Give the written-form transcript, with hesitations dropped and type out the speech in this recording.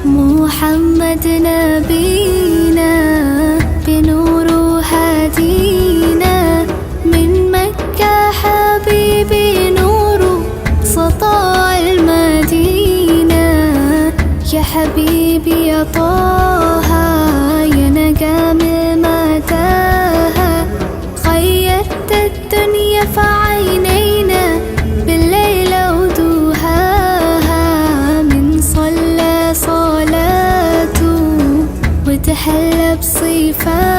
محمد نبينا بنور هادينا، من مكة حبيبي نور سطاع المدينة. يا حبيبي يا طه يا نجم متاهة، خيرت الدنيا في عينينا بالليل ودوهاها. من صلى صلاته وتحلى بصفاته